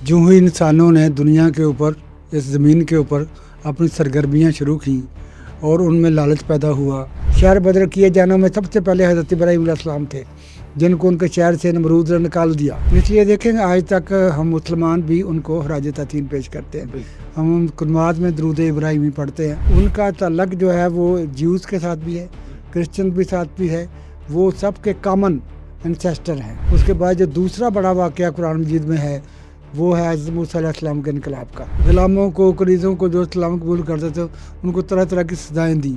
जो ही इंसानों ने दुनिया के ऊपर इस ज़मीन के ऊपर अपनी सरगर्मियाँ शुरू की और उनमें लालच पैदा हुआ। शहर बदर किए जाने में सबसे पहले हज़रत इब्राहीम अलैहिस्सलाम थे, जिनको उनके शहर से नमरूद ने निकाल दिया। इसलिए देखेंगे आज तक हम मुसलमान भी उनको खराज तहसीन पेश करते हैं। हम नमाज में दरूद इब्राहिमी पढ़ते हैं। उनका तल्लक जो है वो ज्यूज़ के साथ भी है, क्रिश्चियन के साथ भी है, वो सब के कॉमन एंसेस्टर हैं। उसके बाद जो दूसरा बड़ा वाक़या कुरान मजीद में है वो है हज़रत मूसा अलैहिस्सलाम के इनकलाब का। गुलामों को, कलीज़ों को जो इस्लाम कबूल करते थे उनको तरह तरह की सज़ाएँ दी,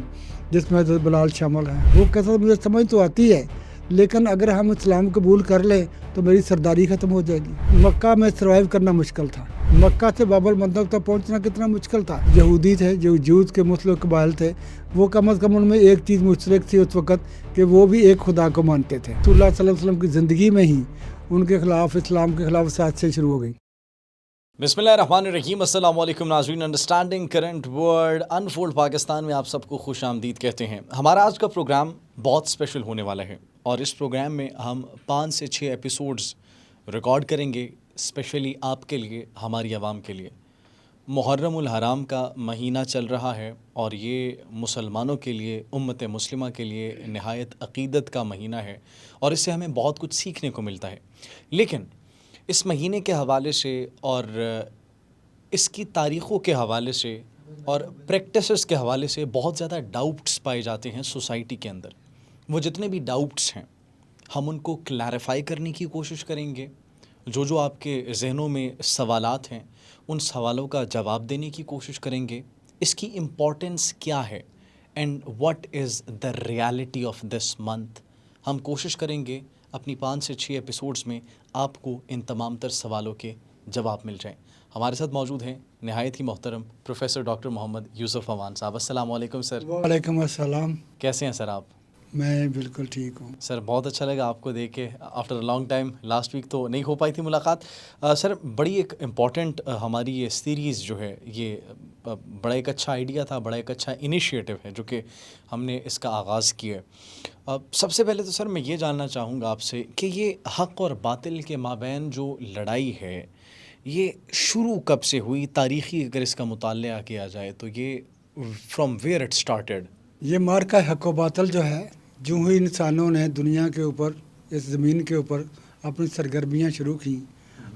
जिसमें हज़रत बिलाल शामिल हैं। वो कहता मुझे समझ तो आती है, लेकिन अगर हम इस्लाम कबूल कर लें तो मेरी सरदारी ख़त्म हो जाएगी। मक्का में सर्वाइव करना मुश्किल था। मक्का से बाबुल मंदब तक पहुंचना कितना मुश्किल था। यहूदी थे, जो जूस के मुस्लिम कबाइल थे, वो कम अज़ कम उनमें एक चीज़ मुश्तरक थी उस वक़्त कि वो भी एक खुदा को मानते थे। रसूलुल्लाह सल्लल्लाहु अलैहि वसल्लम की ज़िंदगी में ही उनके ख़िलाफ़, इस्लाम के ख़िलाफ़ साजिशें शुरू हो गई। बिस्मिल्लाहिर्रहमानिर्रहीम, अस्सलाम वालेकुम नाज़रीन। Understanding current world unfold Pakistan में आप सबको खुश आमदीद कहते हैं। हमारा आज का प्रोग्राम बहुत स्पेशल होने वाला है और इस प्रोग्राम में हम 5 से 6 एपिसोड्स रिकॉर्ड करेंगे स्पेशली आपके लिए, हमारी आवाम के लिए। मुहर्रम उल हराम का महीना चल रहा है और ये मुसलमानों के लिए, उम्मत मुस्लिमा के लिए नहायत अक़ीदत का महीना है और इससे हमें बहुत कुछ सीखने को मिलता है। लेकिन इस महीने के हवाले से और इसकी तारीख़ों के हवाले से और प्रैक्टिसेस के हवाले से बहुत ज़्यादा डाउट्स पाए जाते हैं सोसाइटी के अंदर। वो जितने भी डाउट्स हैं हम उनको क्लैरिफाई करने की कोशिश करेंगे। जो आपके ज़हनों में सवालात हैं उन सवालों का जवाब देने की कोशिश करेंगे। इसकी इम्पोर्टेंस क्या है and what is the reality of this month. हम कोशिश करेंगे अपनी 5 से 6 एपिसोड्स में आपको इन तमाम तर सवालों के जवाब मिल जाएं। हमारे साथ मौजूद हैं नहायत ही मोहतरम प्रोफेसर डॉक्टर मोहम्मद यूसुफ अमान साहब। अस्सलाम वालेकुम सर। वालेकुम अस्सलाम। कैसे हैं सर आप? मैं बिल्कुल ठीक हूँ सर। बहुत अच्छा लगा आपको देख के after a long time. Last week तो नहीं हो पाई थी मुलाकात। सर बड़ी एक इम्पॉर्टेंट हमारी ये सीरीज़ जो है ये बड़ा एक अच्छा आइडिया था, बड़ा एक अच्छा इनिशिएटिव है जो कि हमने इसका आगाज़ किया है। सबसे पहले तो सर मैं ये जानना चाहूँगा आपसे कि ये हक़ और बातिल के माबैन जो लड़ाई है ये शुरू कब से हुई? तारीख़ी अगर इसका मुताल्ला किया जाए तो ये फ्रॉम वेयर इट स्टार्टेड? ये मार्का हक़ व बातिल जो है, जो ही इंसानों ने दुनिया के ऊपर, इस ज़मीन के ऊपर अपनी सरगर्मियाँ शुरू की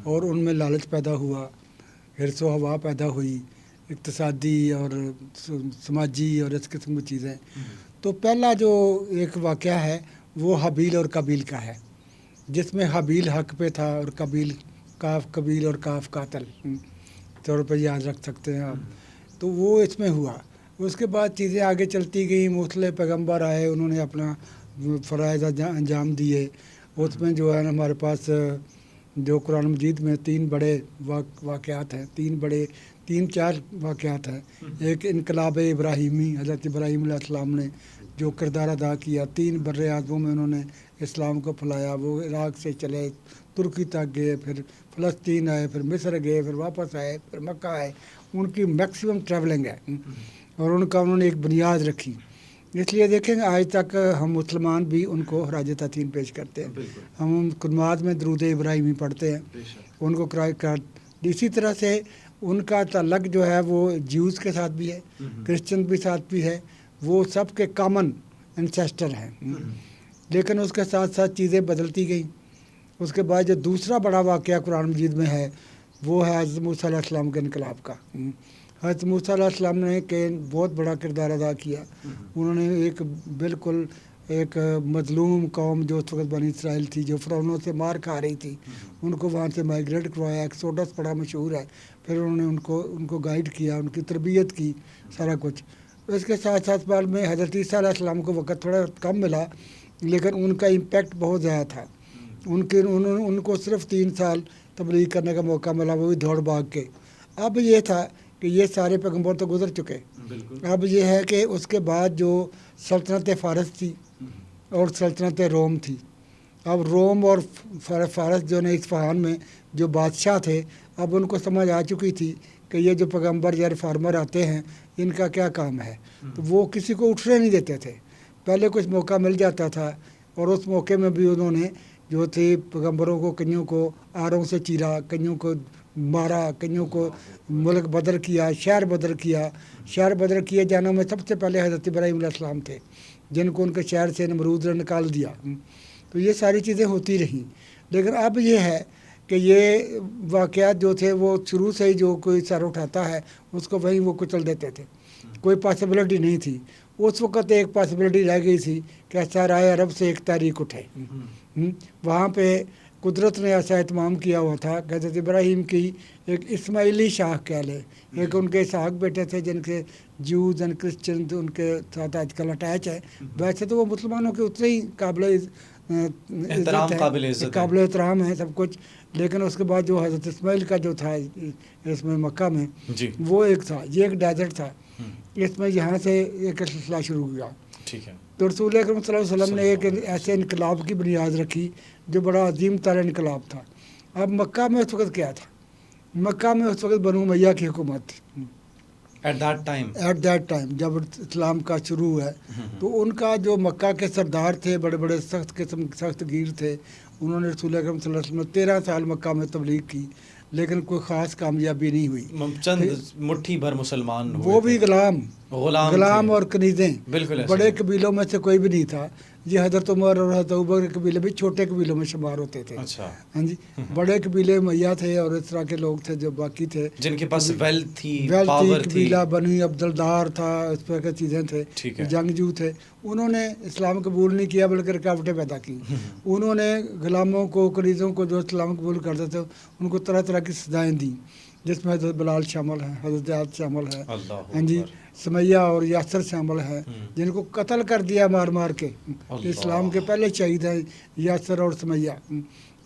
और उनमें लालच पैदा हुआ, हिर्स व हवा पैदा हुई, इक़्तिसादी और समाजी और इस किस्म की चीज़ें। तो पहला जो एक वाक़या है वो हाबील और काबील का है, जिसमें हाबील हक़ पे था और कबील और काफ कातल तौर पर याद रख सकते हैं आप। तो वो इसमें हुआ। उसके बाद चीज़ें आगे चलती गई, मुख्तलिफ पैगम्बर आए, उन्होंने अपना फ़राइज़ अंजाम दिए। उसमें जो है हमारे पास जो कुरान मजीद में 3 बड़े वाक़यात हैं, 3-4 वाक़यात हैं। एक इनकलाब इब्राहिमी, हज़रत इब्राहीम अलैहिस्सलाम ने जो किरदार अदा किया, 3 बर्रे आज़मों में उन्होंने इस्लाम को फैलाया। वो इराक़ से चले, तुर्की तक गए, फिर फ़लस्तीन आए, फिर मिस्र गए, फिर वापस आए, फिर मक्का आए। उनकी मैक्सिमम ट्रैवलिंग है और उन्होंने एक बुनियाद रखी। इसलिए देखेंगे आज तक हम मुसलमान भी उनको खराज तहसीन पेश करते हैं। हम नमाज में दरूद इब्राहिमी पढ़ते हैं, उनको इसी तरह से उनका तल्लक जो है वो ज्यूज़ के साथ भी है, क्रिश्चियन के साथ भी है, वो सब के कॉमन एंसेस्टर हैं। लेकिन उसके साथ साथ चीज़ें बदलती गई। उसके बाद जो दूसरा बड़ा वाक़या कुरान मजीद में है वो है हज़रत मूसा अलैहिस्सलाम के इनकलाब का। हज़रत मूसा अलैहिस्सलाम ने बहुत बड़ा किरदार अदा किया। उन्होंने बिल्कुल एक मज़लूम कौम जो उस वक़्त बनी इसराइल थी, जो फ़िरौनों से मार खा रही थी, उनको वहाँ से माइग्रेट करवाया। एक्सोडस बड़ा मशहूर है। फिर उन्होंने उनको गाइड किया, उनकी तरबियत की, सारा कुछ। इसके साथ साथ बाद में हज़रत ईसा अलैहिस्सलाम को वक़्त थोड़ा कम मिला, लेकिन उनका इम्पेक्ट बहुत ज़्यादा था। उनको सिर्फ 3 साल तबलीग करने का मौका मिला, वो भी दौड़ भाग के। अब ये था कि ये सारे पैगम्बर तो गुजर चुके। अब ये है कि उसके बाद जो सल्तनत फ़ारस थी और सल्तनत रोम थी। अब रोम और फ़ारस जो ने इस्फहान में जो बादशाह थे, अब उनको समझ आ चुकी थी कि ये जो पैगम्बर या रिफार्मर आते हैं इनका क्या काम है। तो वो किसी को उठने नहीं देते थे। पहले कुछ मौका मिल जाता था और उस मौके में भी उन्होंने जो थे पैगम्बरों को, कईयों को आरों से चीरा, कईयों को मारा, कईयों को मुल्क बदर किया, शहर बदर किया। शहर बदर किए जानों में सबसे पहले हज़रत इब्राहीम अलैहिस्सलाम थे, जिनको उनके शहर से नमरूद ने निकाल दिया। तो ये सारी चीज़ें होती रहीं। लेकिन अब ये है कि ये वाक़यात जो थे वो शुरू से ही जो कोई सर उठाता है उसको वहीं वो कुचल देते थे, कोई पॉसिबिलिटी नहीं थी। उस वक़्त एक पॉसिबिलिटी रह गई थी कि सराय अरब से एक तारीख उठे। वहाँ पे कुदरत ने ऐसा एहतमाम किया हुआ था कि हज़रत इब्राहीम की एक इस्माइली शाख कह ले, एक उनके इसहाक बेटे थे जिनके जूज एंड क्रिश्चियन उनके साथ आजकल अटैच है। वैसे तो वो मुसलमानों के उतने ही काबिल एहतराम है सब कुछ, लेकिन उसके बाद जो हज़रत इस्माइल का जो था इसमें मक्का में वो एक था, ये एक डेजर्ट था, इसमें यहाँ से एक सिलसिला शुरू हुआ। ठीक है। तो रसूल अकरम सल्लल्लाहु अलैहि वसल्लम ने एक ऐसे इनकलाब की बुनियाद रखी जो बड़ा अजीम तर इनकलाब था। अब मक्का में उस वक्त क्या था? मक्का में उस वक्त बनु उमैया की हुकूमत थी। एट दैट टाइम जब इस्लाम का शुरू है तो उनका जो मक्का के सरदार थे, बड़े बड़े सख्त गीर थे, उन्होंने रसूल अकरम सल्लल्लाहु अलैहि वसल्लम 13 साल मक्का में तबलीग की, लेकिन कोई ख़ास कामयाबी नहीं हुई। चंद मुट्ठी भर मुसलमान हुए, वो भी गुलाम और कनीज़ें, बिल्कुल बड़े कबीलों में से कोई भी नहीं था। ये हज़रत उमर और हज़रत अबू बकर के कबीले भी छोटे कबीलों में शुमार होते थे। अच्छा। हाँ जी, बड़े कबीले मैया थे और इस तरह के लोग थे जो बाकी थे, जिनके पास वेल्थ थी, पावर थी। कबीला बनी अब्दुलदार था, इस तरह की चीज़ें थे, जंगजू थे। उन्होंने इस्लाम कबूल नहीं किया बल्कि रुकावटें पैदा की। उन्होंने गुलामों को, कनीज़ों को जो इस्लाम कबूल करते थे उनको तरह तरह की सजाएँ दी, जिसमें हज़रत बिलाल शामिल हैं, हज़रत ज़ैद शामिल है, हाँ जी, सुमैया और यासर शामिल है, जिनको कत्ल कर दिया मार मार के। इस्लाम के पहले शहीद हैं यासर और सुमैया।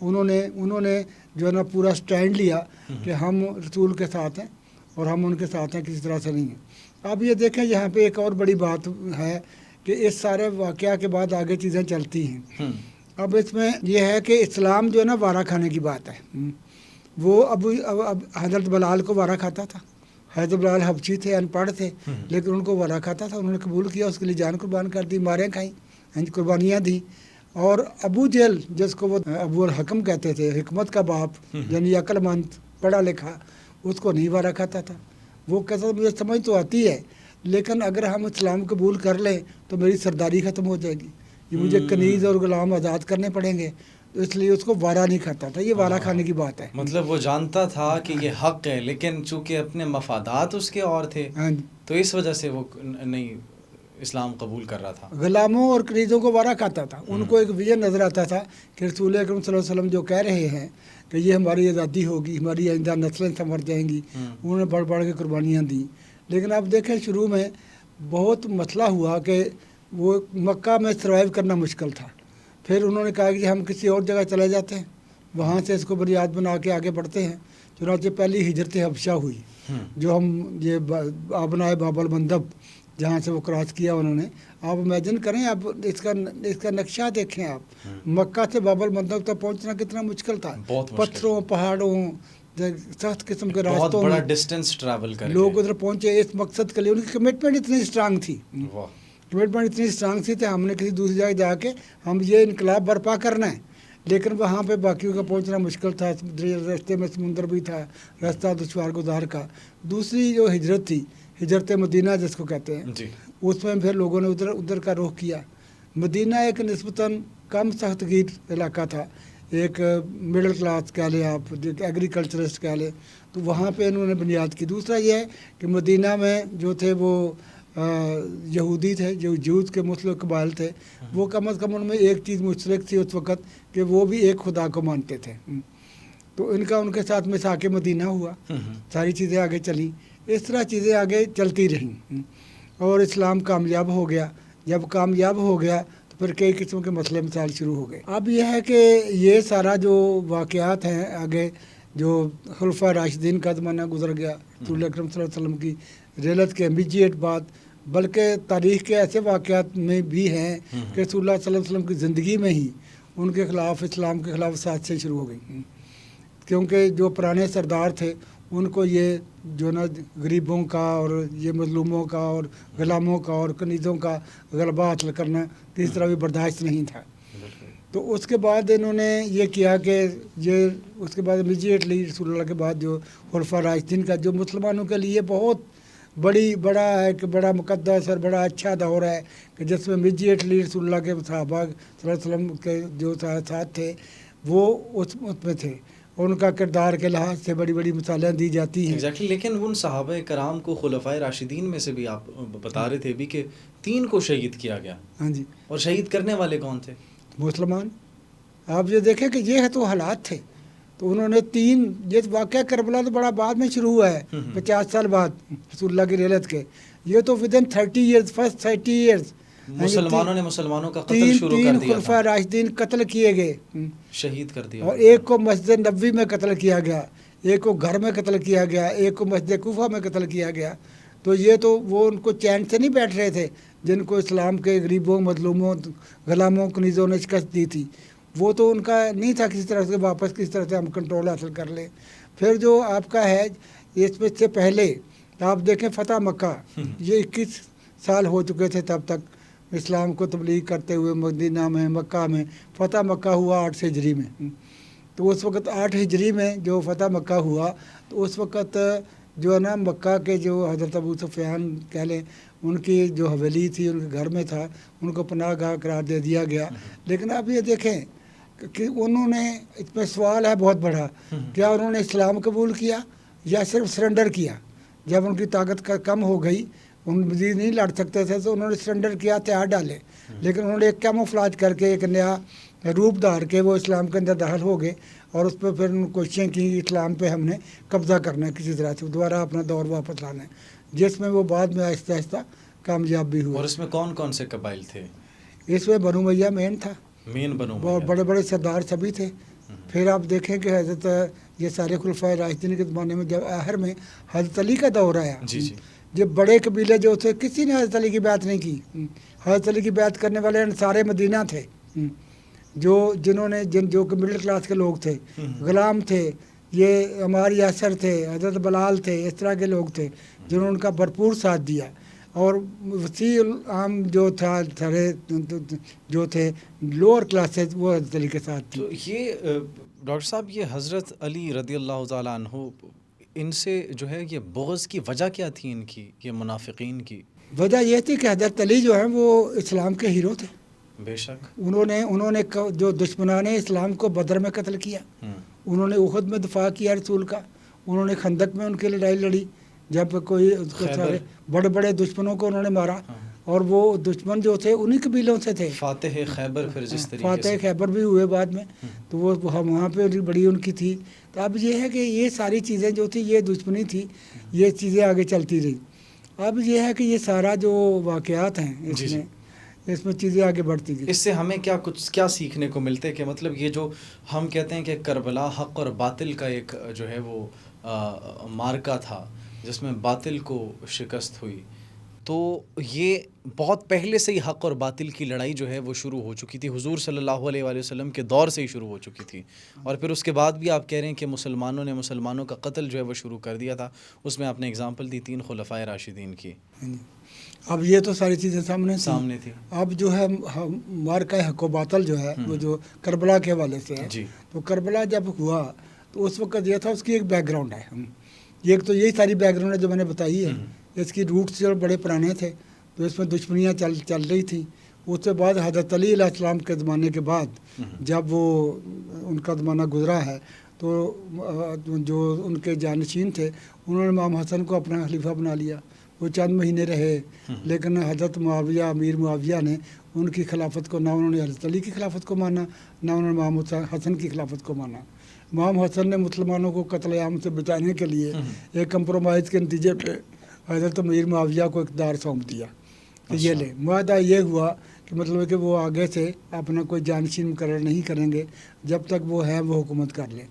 उन्होंने जो है ना पूरा स्टैंड लिया कि हम रसूल के साथ हैं और हम उनके साथ हैं, किसी तरह से नहीं है। अब ये देखें यहाँ पे एक और बड़ी बात है कि इस सारे वाक़या के बाद आगे चीज़ें चलती हैं। अब इसमें यह है कि इस्लाम जो है ना वारा खाने की बात है। वो अब हज़रत बिलाल को वारा खाता था। हज़रत बिलाल हबशी थे, अनपढ़ थे, लेकिन उनको वारा खाता था। उन्होंने कबूल किया, उसके लिए जान कुर्बान कर दी, मारें खाई, कुर्बानियाँ दी। और अबू जहल, जिसको वो अबू अल हकम कहते थे, हिकमत का बाप, यानी अक्लमंद पढ़ा लिखा, उसको नहीं वारा खाता था। वो कहता मुझे समझ तो आती है, लेकिन अगर हम इस्लाम कबूल कर लें तो मेरी सरदारी ख़त्म हो जाएगी, ये मुझे कनीज़ और गुलाम आज़ाद करने पड़ेंगे, तो इसलिए उसको वारा नहीं खाता था। ये वारा खाने की बात है। मतलब वो जानता था कि ये हक़ है, लेकिन चूँकि अपने मफादात उसके और थे, तो इस वजह से वो नहीं इस्लाम कबूल कर रहा था। गुलामों और कनीज़ों को वारा खाता था। उनको एक विजन नज़र आता था कि रसूल अकरम सल्लल्लाहु अलैहि वसल्लम जो कह रहे हैं कि ये हमारी आज़ादी होगी, हमारी आइंदा नस्लें संवर जाएंगी, उन्होंने बढ़ बढ़ के कुर्बानियाँ दी। लेकिन अब देखें, शुरू में बहुत मसला हुआ कि वो मक्का में सर्वाइव करना मुश्किल था। फिर उन्होंने कहा कि हम किसी और जगह चले जाते हैं, वहाँ से इसको बुनियाद बना के आगे बढ़ते हैं। चुनांचे पहली हिजरत हबशा हुई, जो हम ये आबनाए बाबल मंदब जहाँ से वो क्रॉस किया उन्होंने। आप इमेजिन करें, आप इसका नक्शा देखें, आप मक्का से बाबल मंदब तक पहुँचना कितना मुश्किल था। पत्थरों, पहाड़ों, सख्त किस्म के रास्तों में डिस्टेंस ट्रैवल करके लोग उधर पहुँचे इस मकसद के लिए। उनकी कमिटमेंट इतनी स्ट्रांग थी, कमिटमेंट इतनी स्ट्रांग थी, हमने किसी दूसरी जगह जाके हम ये इनकलाब बर्पा करना है। लेकिन वहाँ पे बाकियों का पहुँचना मुश्किल था, रास्ते में समुंदर भी था, रास्ता दुश्वार गुजार का। दूसरी जो हिजरत थी, हिजरत मदीना जिसको कहते हैं, उसमें फिर लोगों ने उधर का रुख किया। मदीना एक निस्बतन कम सख्त गीर इलाका था, एक मिडिल क्लास कह लें आप, एग्रीकल्चरिस्ट कह लें, तो वहाँ पे इन्होंने बुनियाद की। दूसरा ये है कि मदीना में जो थे वो यहूदी थे, जो जूज के मुस्लिम कबाइल थे, वो कम अज़ कम उनमें एक चीज़ मुश्तरक थी उस वक़्त कि वो भी एक खुदा को मानते थे। तो इनका उनके साथ मिसाक मदीना हुआ, सारी चीज़ें आगे चली, इस तरह चीज़ें आगे चलती रहीं और इस्लाम कामयाब हो गया। जब कामयाब हो गया तो फिर कई किस्म के मसले मसाइल शुरू हो गए। अब यह है कि ये सारा जो वाक़यात हैं आगे, जो खुलफा राशिदीन का ज़माना गुजर गया, रसूल अकरम सल्लल्लाहु अलैहि वसल्लम की रिलत के इमीडिएट बाद, बल्कि तारीख़ के ऐसे वाक़यात में भी हैं कि रसूल सल्लल्लाहु अलैहि वसल्लम की ज़िंदगी में ही उनके ख़िलाफ़, इस्लाम के ख़िलाफ़ साजिशें शुरू हो गई। क्योंकि जो पुराने सरदार थे उनको ये जो ना गरीबों का और ये मजलूमों का और गुलामों का और कनीज़ों का गलबा हासिल करना किसी तरह भी बर्दाश्त नहीं था। تو اس کے بعد انہوں نے یہ کیا کہ یہ اس کے بعد امیجیٹلی رسول اللہ کے بعد جو خلفاء راشدین کا جو مسلمانوں کے لیے بہت بڑا ہے کہ بڑا مقدس اور بڑا اچھا دور ہے کہ جس میں امیجیٹلی رسول اللہ کے صحابہ صلی اللہ علیہ وسلم کے جو ساتھ تھے وہ اس میں تھے، ان کا کردار کے لحاظ سے بڑی بڑی مثالیں دی جاتی ہیں۔ ایگزیکٹلی، لیکن ان صحابہ کرام کو خلفائے راشدین میں سے بھی آپ بتا رہے تھے بھی کہ 3 کو شہید کیا گیا، ہاں جی، اور شہید کرنے والے کون تھے؟ مسلمان۔ آپ یہ دیکھیں کہ یہ ہے تو حالات تھے، تو انہوں نے 3 یہ واقعہ کربلا تو بڑا بعد میں شروع ہوا ہے، 50 سال بعد رسول اللہ کی رحلت کے، یہ تو ودن 30 ایئرز، فرسٹ 30 ایئرز مسلمانوں نے مسلمانوں کا قتل شروع کر تین دیا خلفاء تھا، راشدین قتل کیے گئے، شہید کر دیا، اور ایک کو مسجد نبوی میں قتل کیا گیا، ایک کو گھر میں قتل کیا گیا، ایک کو مسجد کوفہ میں قتل کیا گیا۔ تو یہ تو وہ ان کو چین سے نہیں بیٹھ رہے تھے جن کو اسلام کے غریبوں، مظلوموں، غلاموں، کنیزوں نے شکست دی تھی، وہ تو ان کا نہیں تھا کسی طرح سے واپس کس طرح سے ہم کنٹرول حاصل کر لیں۔ پھر جو آپ کا ہے اس میں سے پہلے آپ دیکھیں فتح مکہ، یہ 21 سال ہو چکے تھے تب تک اسلام کو تبلیغ کرتے ہوئے مدینہ میں، مکہ میں۔ فتح مکہ ہوا 8 ہجری میں، تو اس وقت 8 ہجری میں جو فتح مکہ ہوا تو اس وقت جو ہے نا مکہ کے جو حضرت ابو سفیان کہہ لیں ان کی جو حویلی تھی، ان کے گھر میں تھا، ان کو پناہ گاہ قرار دے دیا گیا۔ لیکن اب یہ دیکھیں کہ انہوں نے، اس میں سوال ہے بہت بڑا، کیا انہوں نے اسلام قبول کیا یا صرف سرنڈر کیا؟ جب ان کی طاقت کم ہو گئی، ان مزید نہیں لڑ سکتے تھے، تو انہوں نے سرنڈر کیا، ہتھیار ڈالے، لیکن انہوں نے ایک کیموفلاج کر کے ایک نیا روپ دھار کے وہ اسلام کے اندر داخل ہو گئے، اور اس پہ پھر ان کوششیں کی اسلام پہ ہم نے قبضہ کرنا ہے، کسی طرح سے دوبارہ اپنا دور واپس لانا ہے، جس میں وہ بعد میں آہستہ آہستہ کامیاب بھی ہوئے۔ اور اس میں کون کون سے قبائل تھے؟ اس میں بنو امیہ مین تھا، مین بنو بہت بڑے بڑے سردار سبھی تھے۔ پھر آپ دیکھیں کہ حضرت یہ سارے خلفائے راشدین کے زمانے میں جب آخر میں حضرت علی کا دور آیا، جی جی، جب بڑے قبیلے جو تھے کسی نے حضرت علی کی بیعت نہیں کی، حضرت علی کی بیعت کرنے والے انصار مدینہ تھے، جنہوں نے جو کہ مڈل کلاس کے لوگ تھے، غلام تھے، یہ عمار یاسر تھے، حضرت بلال تھے، اس طرح کے لوگ تھے جنہوں نے ان کا بھرپور ساتھ دیا، اور وسیع عام جو تھا جو تھے لوور کلاسز وہ حضرت علی کے ساتھ تھی۔ تو یہ ڈاکٹر صاحب، یہ حضرت علی رضی اللہ تعالیٰ عنہ، ان سے جو ہے یہ بغض کی وجہ کیا تھی ان کی، یہ منافقین کی؟ وجہ یہ تھی کہ حضرت علی جو ہیں وہ اسلام کے ہیرو تھے۔ بے شک، انہوں نے جو دشمنان اسلام کو بدر میں قتل کیا، انہوں نے احد میں دفاع کیا رسول کا، انہوں نے خندق میں ان کی لڑائی لڑی، جب کوئی سارے بڑے بڑے دشمنوں کو انہوں نے مارا، اور وہ دشمن جو تھے انہی قبیلوں سے تھے، فاتح خیبر پھر جس طریقے فاتح سے خیبر بھی ہوئے بعد میں، تو وہ وہاں پہ بڑی ان کی تھی۔ تو اب یہ ہے کہ یہ ساری چیزیں جو تھی یہ دشمنی تھی، یہ چیزیں آگے چلتی رہی۔ اب یہ ہے کہ یہ سارا جو واقعات ہیں اس میں چیزیں آگے بڑھتی گئی۔ اس سے ہمیں کیا سیکھنے کو ملتے ہے کہ مطلب یہ جو ہم کہتے ہیں کہ کربلا حق اور باطل کا ایک جو ہے وہ مارکا تھا جس میں باطل کو شکست ہوئی، تو یہ بہت پہلے سے ہی حق اور باطل کی لڑائی جو ہے وہ شروع ہو چکی تھی، حضور صلی اللہ علیہ وآلہ وسلم کے دور سے ہی شروع ہو چکی تھی، اور پھر اس کے بعد بھی آپ کہہ رہے ہیں کہ مسلمانوں نے مسلمانوں کا قتل جو ہے وہ شروع کر دیا تھا۔ اس میں آپ نے اگزامپل دی 3 خلفائے راشدین کی۔ اب یہ تو ساری چیزیں سامنے تھی۔ اب جو ہے مارکہ حق و باطل جو ہے وہ جو کربلا کے حوالے سے ہے، جی، تو کربلا جب ہوا تو اس وقت یہ تھا، اس کی ایک بیک گراؤنڈ ہے، ایک تو یہی ساری بیک گراؤنڈ ہے جو میں نے بتائی ہے، اس کی روٹس جو بڑے پرانے تھے، تو اس میں دشمنیاں چل رہی تھیں۔ اس کے بعد حضرت علی علیہ السلام کے زمانے کے بعد جب وہ ان کا زمانہ گزرا ہے، تو جو ان کے جانشین تھے انہوں نے امام حسن کو اپنا خلیفہ بنا لیا، وہ چند مہینے رہے، لیکن حضرت معاویہ، امیر معاویہ نے ان کی خلافت کو، نہ انہوں نے حضرت علی کی خلافت کو مانا، نہ انہوں نے امام حسن کی خلافت کو مانا۔ امام حسن نے مسلمانوں کو قتل عام سے بچانے کے لیے ایک کمپرومائز کے نتیجے پہ حضرت امیر معاویہ کو اقتدار سونپ دیا کہ یہ لے، معاہدہ یہ ہوا کہ مطلب ہے کہ وہ آگے سے اپنا کوئی جانشین مقرر نہیں کریں گے، جب تک وہ ہیں وہ حکومت کر لیں۔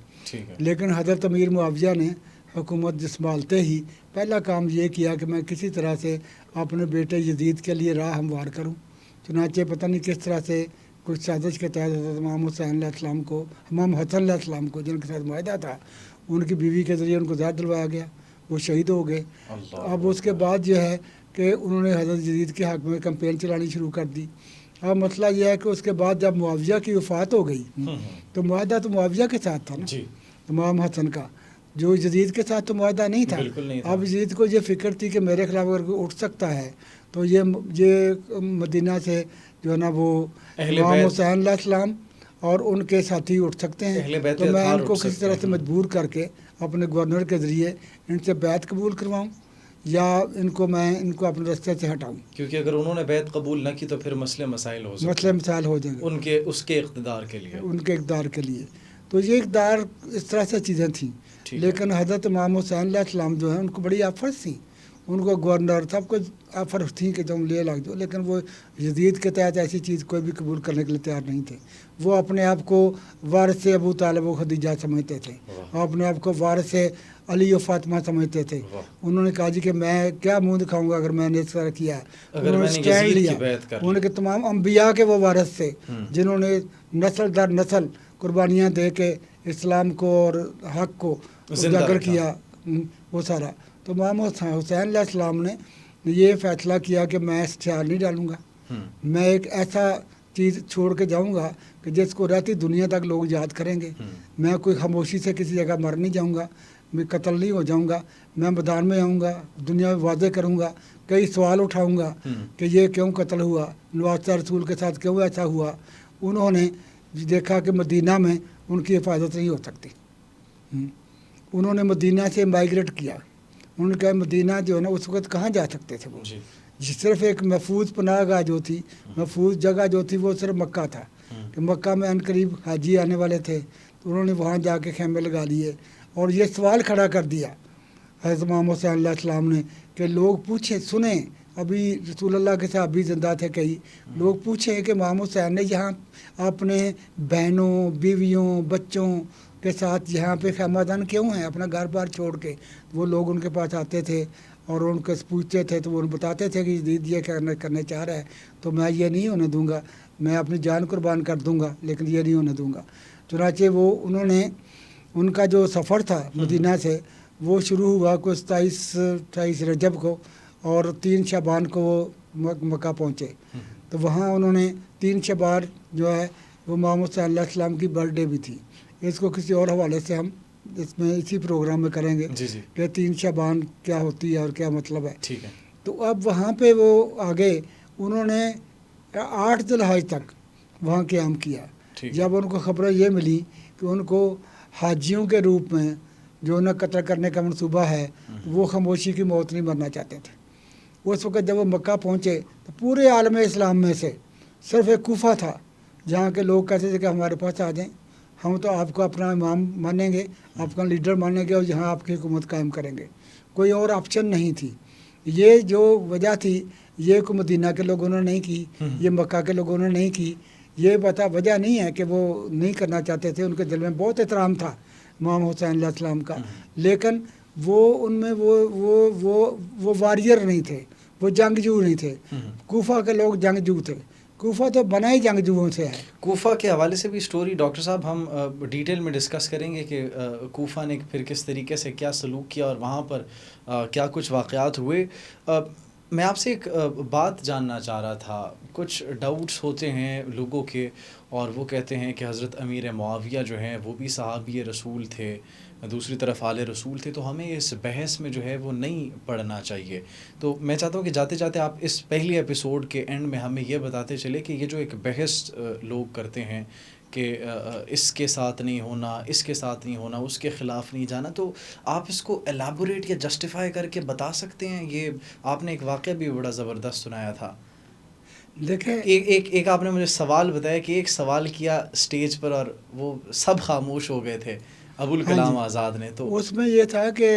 لیکن حضرت امیر معاویہ نے حکومت سنبھالتے ہی پہلا کام یہ کیا کہ میں کسی طرح سے اپنے بیٹے یزید کے لیے راہ ہموار کروں، چنانچہ پتہ نہیں کس طرح سے کچھ سازش کے تحت حضرت امام حسین علیہ السلام کو، امام حسن علیہ السلام کو جن کے ساتھ معاہدہ تھا، ان کی بیوی کے ذریعے ان کو زہر دلوایا گیا، وہ شہید ہو گئے۔ اب اس کے بعد جو ہے کہ انہوں نے حضرت یزید کے حق میں کمپین چلانی شروع کر دی، اب مسئلہ یہ ہے کہ اس کے بعد جب معاویہ کی وفات ہو گئی تو معاہدہ تو معاویہ کے ساتھ تھا نا، جی امام حسن کا، جو یزید کے ساتھ تو معاہدہ نہیں تھا۔ بالکل نہیں تھا۔ اب یزید کو یہ فکر تھی کہ میرے خلاف اگر کوئی اٹھ سکتا ہے تو یہ مدینہ سے جو ہے نا وہ اہل امام بیت، حسین علیہ السلام اور ان کے ساتھی اٹھ سکتے اہل ہیں، بیت تو میں اطہار ان کو اٹھ کسی سکتے طرح ہیں۔ سے مجبور کر کے اپنے گورنر کے ذریعے ان سے بیعت قبول کرواؤں یا ان کو اپنے راستے سے ہٹاؤں، کیونکہ اگر انہوں نے بیعت قبول نہ کی تو پھر مسئلے مسائل ہو سکتے مسئلے ہیں مسائل ہو جائیں گے اس کے اقتدار کے لیے۔ ان کے اقدار کے لیے۔ تو یہ اقدار اس طرح سے چیزیں تھیں، ٹھیک ہے۔ لیکن حضرت امام حسین علیہ السلام جو ہیں ان کو بڑی آفرز تھیں، ان کو گورنر سب کچھ آفر تھیں کہ تم لے لگ جاؤ، لیکن وہ یزید کے تحت ایسی چیز کوئی بھی قبول کرنے کے لیے تیار نہیں تھے۔ وہ اپنے آپ کو وارث ابو طالب و خدیجہ سمجھتے تھے، اپنے آپ کو وارث علی و فاطمہ سمجھتے تھے۔ انہوں نے کہا جی کہ میں کیا منہ دکھاؤں گا اگر میں نے اس طرح کیا ہے۔ اگر انہوں میں نے نے اسٹینڈ یزید کی لیا، بیعت کر انہوں لی۔ نے کہ تمام انبیاء کے وہ وارث تھے جنہوں نے نسل در نسل قربانیاں دے کے اسلام کو اور حق کو زندہ اجاگر رکھا۔ کیا، وہ سارا۔ تو امام حسین علیہ السلام نے یہ فیصلہ کیا کہ میں اشتعال نہیں ڈالوں گا، میں ایک ایسا چیز چھوڑ کے جاؤں گا کہ جس کو رہتی دنیا تک لوگ یاد کریں گے۔ میں کوئی خاموشی سے کسی جگہ مر نہیں جاؤں گا، میں قتل نہیں ہو جاؤں گا، میں میدان میں آؤں گا، دنیا میں واضح کروں گا، کئی سوال اٹھاؤں گا کہ یہ کیوں قتل ہوا، نواسہ رسول کے ساتھ کیوں ایسا ہوا۔ انہوں نے دیکھا کہ مدینہ میں ان کی حفاظت نہیں ہو سکتی، انہوں نے مدینہ سے مائیگریٹ کیا۔ انہوں نے کہا مدینہ جو ہے نا اس وقت کہاں جا سکتے تھے وہ، صرف ایک محفوظ پناہ گاہ جو تھی، محفوظ جگہ جو تھی وہ صرف مکہ تھا، کہ مکہ میں ان قریب حاجی آنے والے تھے، تو انہوں نے وہاں جا کے خیمے لگا لیے اور یہ سوال کھڑا کر دیا حضرت امام حسین علیہ السلام نے کہ لوگ پوچھیں، سنیں، ابھی رسول اللہ کے صحابی زندہ تھے کئی، لوگ پوچھیں کہ امام حسین نے یہاں اپنے بہنوں، بیویوں، بچوں کے ساتھ یہاں پہ خیمہ دان کیوں ہیں، اپنا گھر بار چھوڑ کے۔ وہ لوگ ان کے پاس آتے تھے اور ان کو پوچھتے تھے تو وہ بتاتے تھے کہ جدید یہ کرنے چاہ رہا ہے تو میں یہ نہیں ہونے دوں گا، میں اپنی جان قربان کر دوں گا لیکن یہ نہیں ہونے دوں گا۔ چنانچہ انہوں نے ان کا جو سفر تھا مدینہ سے وہ شروع ہوا کو 27 رجب کو اور 3 شعبان کو وہ مکہ پہنچے۔ تو وہاں انہوں نے 3 شعبان جو ہے وہ امام حسین علیہ السلام کی برتھ ڈے بھی تھی، اس کو کسی اور حوالے سے ہم اس میں اسی پروگرام میں کریں گے کہ 3 شعبان کیا ہوتی ہے اور کیا مطلب ہے۔ ٹھیک ہے۔ تو اب وہاں پہ وہ آگے انہوں نے 8 ذی الحج تک وہاں قیام کیا۔ جب ان کو خبریں یہ ملی کہ ان کو حاجیوں کے روپ میں جو انہیں قتل کرنے کا منصوبہ ہے، وہ خاموشی کی موت نہیں مرنا چاہتے تھے۔ اس وقت جب وہ مکہ پہنچے تو پورے عالم اسلام میں سے صرف ایک کوفہ تھا جہاں کے لوگ کہتے تھے کہ ہمارے پاس آ جائیں، ہم تو آپ کو اپنا امام مانیں گے، آپ کا لیڈر مانیں گے اور یہاں آپ کی حکومت قائم کریں گے۔ کوئی اور آپشن نہیں تھی۔ یہ جو وجہ تھی یہ کو مدینہ کے لوگوں نے نہیں کی، یہ مکہ کے لوگوں نے نہیں کی، یہ وجہ نہیں ہے کہ وہ نہیں کرنا چاہتے تھے، ان کے دل میں بہت احترام تھا امام حسین علیہ السلام کا، لیکن وہ ان میں وہ واریر نہیں تھے، وہ جنگجو نہیں تھے۔ کوفہ کے لوگ جنگجو تھے، کوفہ تو بنا ہی جنگجوؤں سے ہے۔ کوفہ کے حوالے سے بھی سٹوری ڈاکٹر صاحب ہم ڈیٹیل میں ڈسکس کریں گے کہ کوفہ نے پھر کس طریقے سے کیا سلوک کیا اور وہاں پر کیا کچھ واقعات ہوئے۔ میں آپ سے ایک بات جاننا چاہ رہا تھا، کچھ ڈاؤٹس ہوتے ہیں لوگوں کے اور وہ کہتے ہیں کہ حضرت امیر معاویہ جو ہیں وہ بھی صحابی رسول تھے، دوسری طرف آل رسول تھے، تو ہمیں اس بحث میں جو ہے وہ نہیں پڑھنا چاہیے۔ تو میں چاہتا ہوں کہ جاتے جاتے آپ اس پہلی ایپیسوڈ کے اینڈ میں ہمیں یہ بتاتے چلے کہ یہ جو ایک بحث لوگ کرتے ہیں کہ اس کے ساتھ نہیں ہونا، اس کے ساتھ نہیں ہونا، اس کے خلاف نہیں جانا، تو آپ اس کو ایلیبوریٹ یا جسٹیفائی کر کے بتا سکتے ہیں؟ یہ آپ نے ایک واقعہ بھی بڑا زبردست سنایا تھا۔ دیکھیں ایک آپ نے مجھے سوال بتایا کہ ایک سوال کیا اسٹیج پر اور وہ سب خاموش ہو گئے تھے ابوالکلام آزاد نے، تو اس میں یہ تھا کہ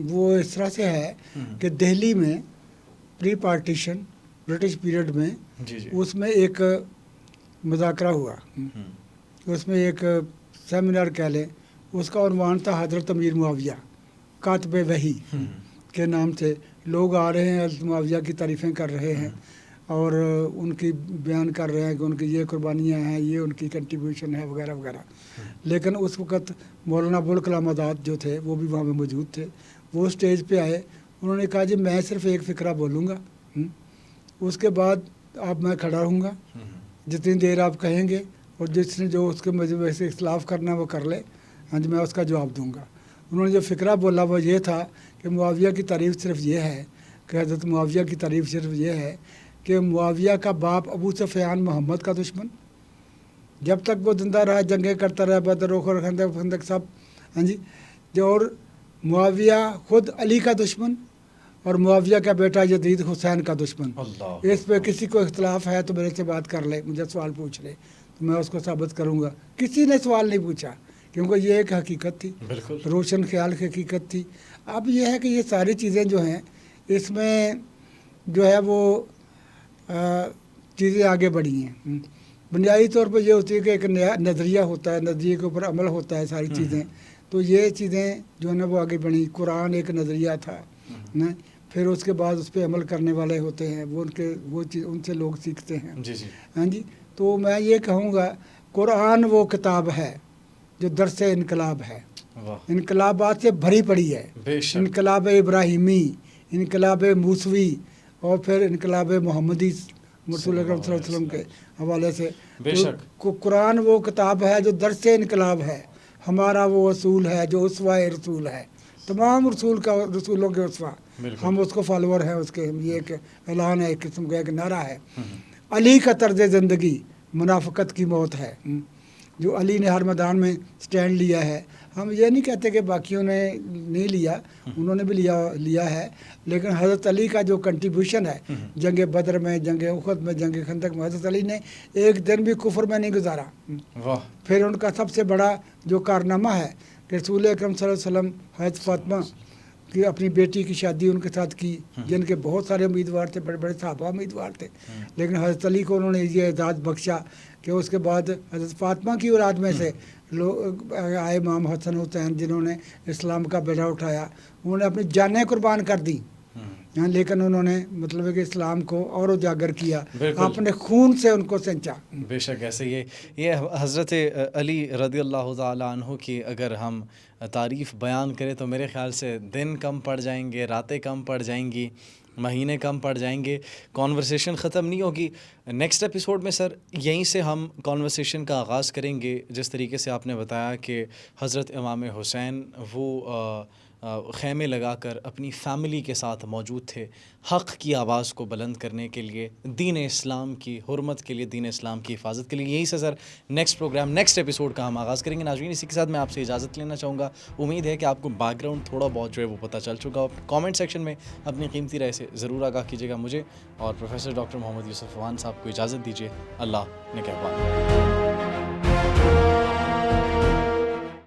وہ اس طرح سے ہے کہ دہلی میں پری پارٹیشن برٹش پیریڈ میں اس میں ایک مذاکرہ ہوا، اس میں ایک سیمینار کہہ لیں، اس کا عنوان تھا حضرت امیر معاویہ کاتب وحی کے نام سے۔ لوگ آ رہے ہیں حضرت معاویہ کی تعریفیں کر رہے ہیں اور ان کی بیان کر رہے ہیں کہ ان کی یہ قربانیاں ہیں، یہ ان کی کنٹریبیوشن ہے وغیرہ وغیرہ۔ لیکن اس وقت مولانا ابوالکلام آزاد جو تھے وہ بھی وہاں پہ موجود تھے، وہ اسٹیج پہ آئے، انہوں نے کہا جی میں صرف ایک فقرہ بولوں گا، اس کے بعد اب میں کھڑا رہوں گا जितनी देर आप कहेंगे और जिसने जो उसके मजबूर से इख्तलाफ करना है वो कर ले, हाँ जी मैं उसका जवाब दूंगा। उन्होंने जो फ़िक्रा बोला वो ये था कि मुआविया की तारीफ़ सिर्फ ये है कि हज़रत मुआविया की तारीफ़ सिर्फ ये है कि मुआविया का बाप अबू सुफियान मोहम्मद का दुश्मन, जब तक वो ज़िंदा रहा जंगें करता रहा, बदर उखर खंदक सब, हाँ जी जो, और मुआविया ख़ुद अली का दुश्मन और मुआविया का बेटा यजीद हुसैन का दुश्मन। इस पे किसी को इख्तलाफ है तो मेरे से बात कर ले, मुझे सवाल पूछ ले तो मैं उसको साबित करूँगा। किसी ने सवाल नहीं पूछा क्योंकि ये एक हकीकत थी, रोशन ख्याल की हकीकत थी। अब ये है कि ये सारी चीज़ें जो हैं इसमें जो है वो चीज़ें आगे बढ़ी हैं। बुनियादी तौर पर ये होती है कि एक नया नज़रिया होता है, नज़रिए के ऊपर अमल होता है सारी चीज़ें। तो ये चीज़ें जो है ना वो आगे बढ़ी। कुरान एक नज़रिया था ना, फिर उसके बाद उस पर अमल करने वाले होते हैं, वो चीज़ उनसे लोग सीखते हैं। जी जी। हाँ जी, तो मैं ये कहूँगा कुरान वो किताब है जो दरस इनकलाब है, इनकलाबात से भरी पड़ी है। इनकलाब इब्राहिमी, इनकलाब मूसवी और फिर इनकलाब मोहम्मदी रसूल अकरम सल्लल्लाहु अलैहि वसल्लम के हवाले से। तो कुरान वो किताब है जो दरस इनकलाब है, हमारा वो रसूल है जो उसवा रसूल है, तमाम रसूलों के उसवा, हम उसको फॉलोअर हैं उसके। ये एक ऐलान है, एक किस्म का एक नारा है। अली का तर्ज ज़िंदगी मुनाफ़क़त की मौत है, जो अली ने हर मैदान में स्टैंड लिया है। हम ये नहीं कहते कि बाकियों ने नहीं लिया, उन्होंने भी लिया है, लेकिन हज़रत अली का जो कंट्रीब्यूशन है जंग बदर में, जंग उहद में, जंग खंदक में, हज़रत अली ने एक दिन भी कुफर में नहीं गुजारा। फिर उनका सबसे बड़ा जो कारनामा है कि रसूल अकरम सल्लल्लाहु अलैहि वसल्लम हज़रत फ़ातिमा की अपनी बेटी की शादी उनके साथ की, जिनके बहुत सारे उम्मीदवार थे, बड़े बड़े सहाबा उम्मीदवार थे, लेकिन हज़रत अली को उन्होंने ये एजाज़ बख्शा कि उसके बाद हज़रत फ़ातिमा की औलाद में से लोग आए इमाम हसन हुसैन जिन्होंने इस्लाम का बेड़ा उठाया, उन्होंने अपनी जानें कुर्बान कर दी, लेकिन उन्होंने मतलब है कि इस्लाम को और उजागर किया, अपने खून से उनको सेंचा। बेशक ऐसे ये हज़रत अली रज़ियल्लाहु ताला अन्हु की अगर हम तारीफ़ बयान करें तो मेरे ख़्याल से दिन कम पड़ जाएंगे, रातें कम पड़ जाएंगी, महीने कम पड़ जाएंगे, कॉन्वर्सेशन ख़त्म नहीं होगी। नेक्स्ट एपिसोड में सर यहीं से हम कॉन्वर्सेशन का आगाज़ करेंगे। जिस तरीके से आपने बताया कि हज़रत इमाम हुसैन वो ख़ैमे लगाकर अपनी फ़ैमिली के साथ मौजूद थे, हक़ की आवाज़ को बुलंद करने के लिए, दीन इस्लाम की हुर्मत के लिए, दीन इस्लाम की हिफाजत के लिए। यहीं से sir next programme, next episode का हम आगाज़ करेंगे। नाज़रीन, इसी के साथ मैं आपसे इजाज़त लेना चाहूँगा। उम्मीद है कि आपको बैकग्राउंड थोड़ा बहुत जो है वो पता चल चुका हो। कमेंट सेक्शन में अपनी कीमती राय से ज़रूर आगाह कीजिएगा। मुझे और प्रोफेसर डॉक्टर मोहम्मद यूसुफ फ़वान साहब को इजाज़त दीजिए। अल्लाह निगहबान।